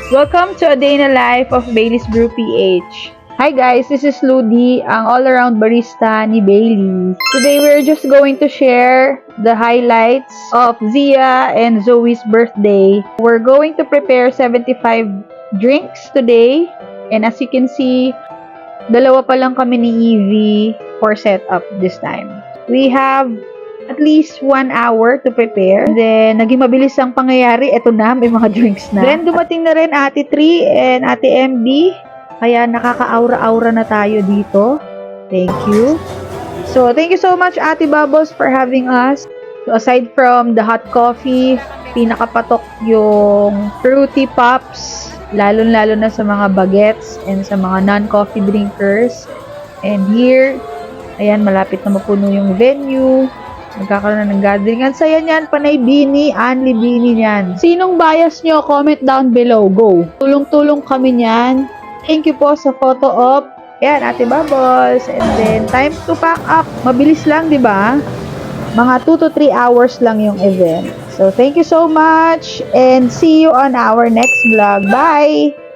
Welcome to a day in the life of Bailey's Brew PH. Hi guys, this is Ludi, ang all-around barista ni Bailey. Today we're just going to share the highlights of Zia and Zoe's birthday. We're going to prepare 75 drinks today. And as you can see, dalawa pa lang kami ni Evie for setup this time. We have at least 1 hour to prepare. Then, naging mabilis ang pangyayari. Ito na, may mga drinks na. Then, dumating na rin Ate Tri and Ate MB. Kaya nakaka-aura-aura na tayo dito. Thank you. So, thank you so much Ate Bubbles for having us. So, aside from the hot coffee, pinakapatok yung fruity pops, lalo-lalo na sa mga bagets and sa mga non-coffee drinkers. And here, ayan, malapit na mapuno yung venue. Magkakaroon na ng gathering. Ang saya niyan, panay bini, only bini niyan. Sinong bias nyo? Comment down below. Go! Tulong-tulong kami niyan. Thank you po sa photo op. Ayan, Ate Bubbles. And then, time to pack up. Mabilis lang, di ba? Mga 2 to 3 hours lang yung event. So, thank you so much. And see you on our next vlog. Bye!